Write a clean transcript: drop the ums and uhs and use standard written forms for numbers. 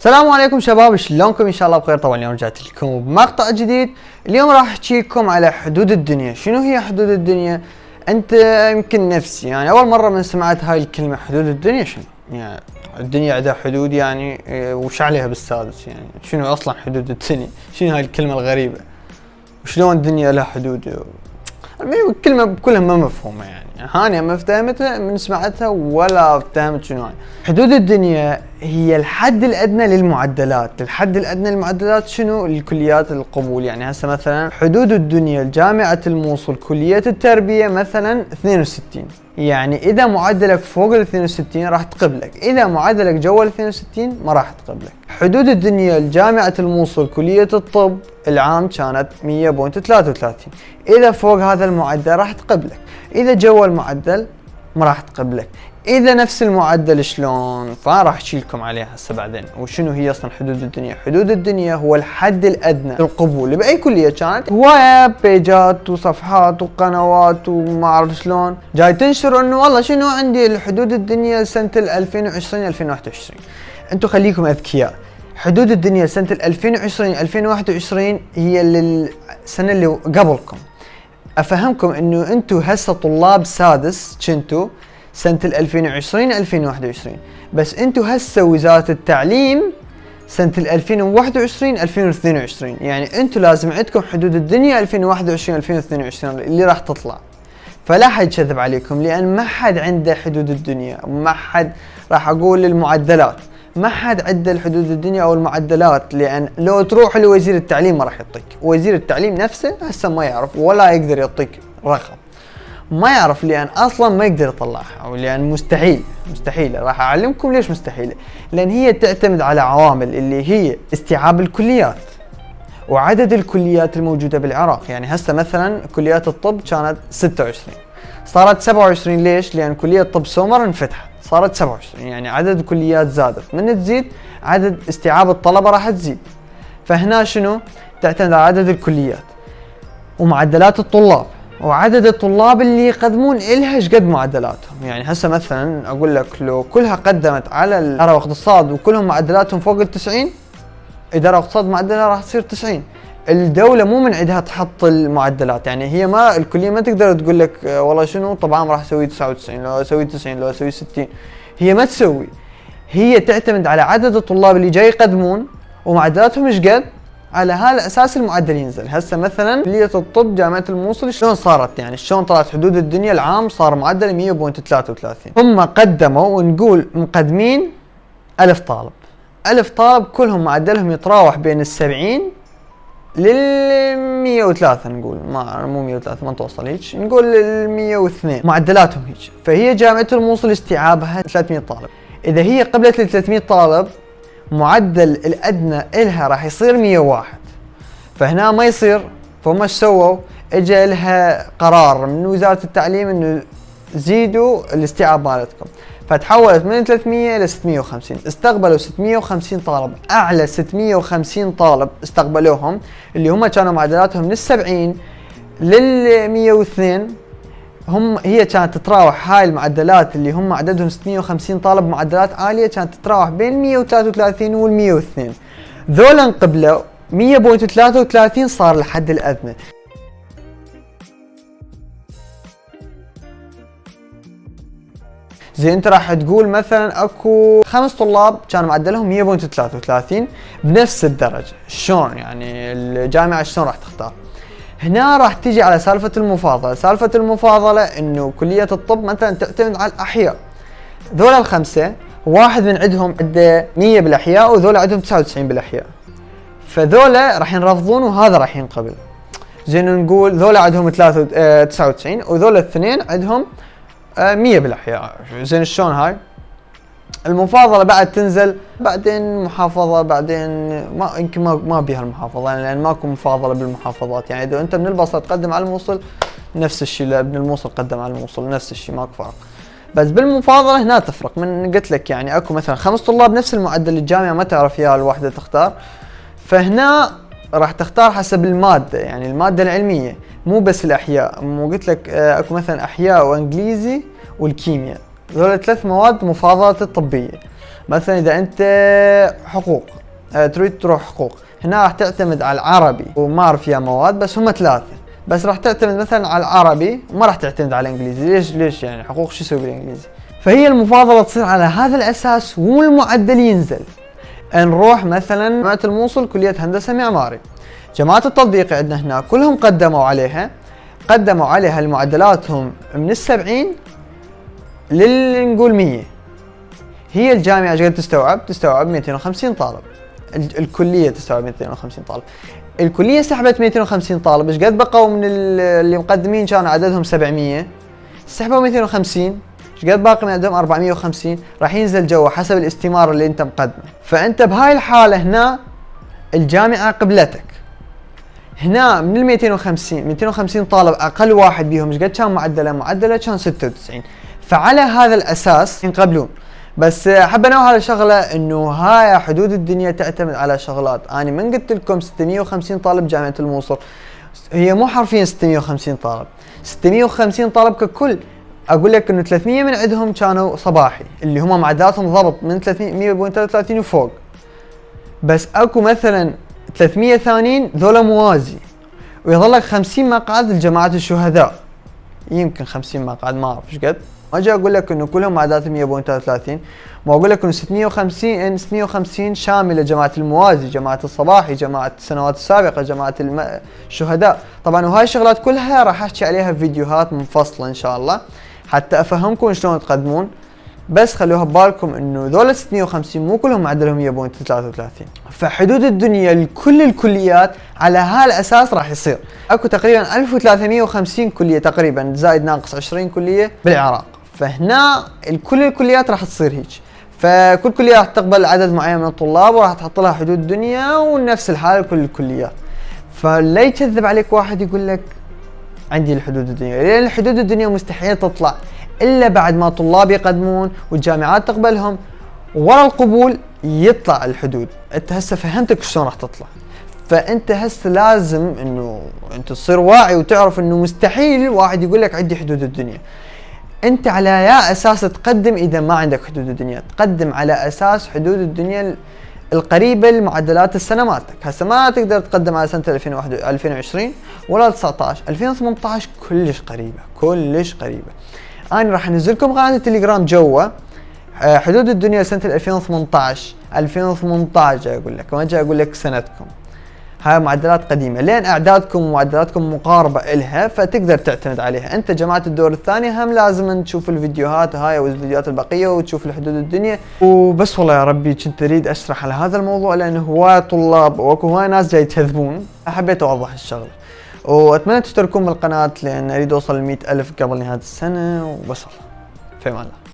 السلام عليكم شباب، شلونكم؟ ان شاء الله بخير. طبعا اليوم رجعت لكم بمقطع جديد. اليوم راح احكي لكم على حدود الدنيا. شنو هي حدود الدنيا؟ انت يمكن نفسي يعني اول مره من سمعت هاي الكلمه حدود الدنيا. شنو يعني الدنيا عندها حدود؟ يعني وش عليها بالسادس؟ يعني شنو اصلا حدود الدنيا؟ شنو هاي الكلمه الغريبه؟ وشلون الدنيا لها حدود؟ الكلمة كلها ما مفهومة، يعني هاني ما افتهمتها من سمعتها ولا افتهمت شنو هاي. حدود الدنيا هي الحد الأدنى للمعدلات. الحد الأدنى للمعدلات شنو؟ الكليات القبول. يعني هسه مثلا حدود الدنيا لجامعة الموصل كلية التربية مثلا 62، يعني إذا معدلك فوق ال 62 راح تقبلك، إذا معدلك جوا ال 62 ما راح تقبلك. حدود الدنيا لجامعة الموصل كلية الطب العام كانت 100.33، إذا فوق هذا المعدل راح تقبلك، إذا جوا المعدل ما راح تقبلك. إذا نفس المعدل شلون؟ فراح أحكي لكم عليها هسه بعدين. وشنو هي أصلا حدود الدنيا؟ حدود الدنيا هو الحد الأدنى للقبول بأي كلية كانت. هواية بيجات وصفحات وقنوات وما أعرف شلون جاي تنشر إنه والله شنو عندي الحدود الدنيا سنة 2020 2021. أنتم خليكم أذكياء. حدود الدنيا سنة 2020 2021 هي للسنة اللي قبلكم. افهمكم انه انتم هسه طلاب سادس كنتوا سنة 2020 2021، بس انتم هسه وزارة التعليم سنة 2021 2022، يعني انتم لازم عندكم حدود الدنيا 2021 2022 اللي راح تطلع. فلا حد يكذب عليكم، لان ما حد عنده حدود الدنيا، ما حد راح اقول المعدلات، ما حد عنده الحدود الدنيا او المعدلات، لان لو تروح لوزير التعليم ما راح يعطيك. وزير التعليم نفسه هسه ما يعرف ولا يقدر يعطيك رقم، ما يعرف، لان اصلا ما يقدر يطلعها، او لان مستحيله. راح اعلمكم ليش مستحيله. لان هي تعتمد على عوامل اللي هي استيعاب الكليات وعدد الكليات الموجوده بالعراق. يعني هسه مثلا كليات الطب كانت 26 صارت 27، ليش؟ لان كليه طب سومر انفتحت صارت 27، يعني عدد الكليات زادت. من تزيد عدد استيعاب الطلبه راح تزيد. فهنا شنو؟ تعتمد على عدد الكليات ومعدلات الطلاب وعدد الطلاب اللي يقدمون إلها ايش قد معدلاتهم. يعني هسه مثلا اقول لك لو كلها قدمت على الاداره واقتصاد وكلهم معدلاتهم فوق ال 90، اداره واقتصاد معدلها راح تصير 90. الدولة مو من عندها تحط المعدلات، يعني هي ما الكلية ما تقدر تقول لك والله شنو طبعا راح اسوي 99 لو اسوي 90 لو اسوي 60، هي ما تسوي. هي تعتمد على عدد الطلاب اللي جاي يقدمون ومعدلاتهم ايش قد، على هذا الاساس المعدل ينزل. هسه مثلا كلية الطب جامعة الموصل شلون صارت؟ يعني شلون طلعت حدود الدنيا؟ العام صار معدل 100.33، هم قدموا ونقول مقدمين 1000 طالب، 1000 طالب كلهم معدلهم يتراوح بين ال70 لل103، نقول ما مو 103 ما توصل هيك، نقول ال102 معدلاتهم هيك. فهي جامعة الموصل استيعابها 300 طالب، اذا هي قبلت ال 300 طالب معدل الادنى الها راح يصير 101. فهنا ما يصير، فهم ايش سووا؟ اجى لها قرار من وزارة التعليم انه زيدوا الاستيعاب مالتكم، فتحولت من 300 الى 650. استقبلوا 650 طالب، اعلى 650 طالب استقبلوهم اللي هم كانوا معدلاتهم من 70 لل 102. هي كانت تتراوح هاي المعدلات اللي هم عددهم 650 طالب معدلات عاليه، كانت تتراوح بين 133 وال 102. ذولا انقبلوا 100.33 صار الحد الادنى. زي انت راح تقول مثلا اكو 5 طلاب كانوا معدلهم 100.33 بنفس الدرجه، شلون يعني الجامعه شلون راح تختار؟ هنا راح تيجي على سالفه المفاضله. سالفه المفاضله انه كليه الطب مثلا تعتمد على الاحياء، ذولا الخمسه واحد من عندهم عنده 100 بالاحياء وذولا عندهم 99 بالاحياء، فذولا راح ينرفضون وهذا راح ينقبل. زين نقول ذولا عندهم 99 وذولا الاثنين عندهم 100 بالاحياء. زين شلون هاي؟ المفاضله بعد تنزل بعدين محافظه، بعدين ما يمكن ما بيها المحافظه، لان ماكو مفاضله بالمحافظات. يعني اذا انت من البصره تقدم على الموصل نفس الشيء، لا ابن الموصل قدم على الموصل نفس الشيء، ماكو فرق. بس بالمفاضله هنا تفرق. من قلت لك يعني اكو مثلا 5 طلاب نفس المعدل، الجامعه ما تعرف اياها الواحده تختار، فهنا راح تختار حسب الماده، يعني الماده العلميه مو بس الاحياء. مو قلت لك اكو مثلا احياء وانجليزي والكيمياء، ذول 3 مواد مفاضله الطبيه. مثلا اذا انت حقوق تريد تروح حقوق، هنا راح تعتمد على العربي وما اعرف فيها مواد، بس هم 3 بس، راح تعتمد مثلا على العربي وما راح تعتمد على الانجليزي. ليش يعني حقوق شو يسوي بالانجليزي؟ فهي المفاضله تصير على هذا الاساس والمعدل ينزل. نروح مثلا جامعة الموصل كلية هندسة معماري، جامعات التطبيقي عندنا هنا كلهم قدموا عليها المعدلاتهم من 70 نقول 100. هي الجامعة ايش قد تستوعب 250 طالب، الكلية تستوعب 250 طالب. الكلية سحبت 250 طالب، ايش قد بقوا من اللي مقدمين كانوا عددهم 700، سحبوا 250، ايش قد باقي من عندهم 450، راح ينزل جوا حسب الاستمارة اللي انت مقدمه. فانت بهاي الحالة هنا الجامعة قبلتك. هنا من ال 250 طالب اقل واحد بيهم ايش قد كان معدله كان 96، فعلى هذا الاساس ينقبلون. بس حاب انوه على شغله، انه هاي حدود الدنيا تعتمد على شغلات. انا من قلت لكم 650 طالب جامعه الموصل، هي مو حرفيا 650 طالب، 650 طالب ككل. اقول لك انه 300 من عندهم كانوا صباحي اللي هم معدلاتهم ضبط من 300.33 وفوق، بس اكو مثلا 300 ثانيين ذولا موازي، ويظلك 50 مقعد لجماعة الشهداء، يمكن 50 مقعد ما اعرف ايش قد. ما اجي اقول لك انه كلهم معدلاتهم 100.33، ما اقول لك انه 650 شامله جماعه الموازي، جماعه الصباحي، جماعه السنوات السابقه، جماعه الشهداء. طبعا وهاي الشغلات كلها راح احكي عليها في فيديوهات منفصله ان شاء الله حتى افهمكم شلون تقدمون. بس خلوها ببالكم انه ذول 650 مو كلهم معدلهم 100.33. فحدود الدنيا لكل الكليات على هالاساس راح يصير. اكو تقريبا 1350 كليه تقريبا، زائد ناقص 20 كليه بالعراق. فهنا كل الكليات راح تصير هيك، فكل كليه راح تقبل عدد معين من الطلاب وراح تحط لها حدود دنيا، ونفس الحال لكل الكليات. فلا يكذب عليك واحد يقول لك عندي الحدود الدنيا، لان الحدود الدنيا مستحيل تطلع الا بعد ما طلاب يقدمون والجامعات تقبلهم، ورا القبول يطلع الحدود. انت هسه فهمتك شلون راح تطلع، فانت هسه لازم انه انت تصير واعي وتعرف انه مستحيل واحد يقول لك عندي حدود الدنيا. انت على يا اساس تقدم اذا ما عندك حدود الدنيا؟ تقدم على اساس حدود الدنيا القريبه لمعدلات السنه مالتك. هسه ما تقدر تقدم على سنه 2020 ولا 19. 2018 كلش قريبه. انا راح انزل لكم قناه التليجرام جوا حدود الدنيا سنه 2018 اقول لك، ما اجي اقول لك سنتكم. هاي معدلات قديمه، لين اعدادكم ومعدلاتكم مقاربه الها فتقدر تعتمد عليها. انت جماعه الدور الثاني هم لازم تشوف الفيديوهات هاي والفيديوهات البقيه وتشوف الحدود الدنيا وبس. والله يا ربي كنت اريد اشرح على هذا الموضوع لانه هواي طلاب واكو هواي ناس جاي يكذبون، حبيت اوضح الشغله. واتمنى تشتركون بالقناه لان اريد اوصل ل 100,000 قبل نهايه السنه. وبس والله في امان الله.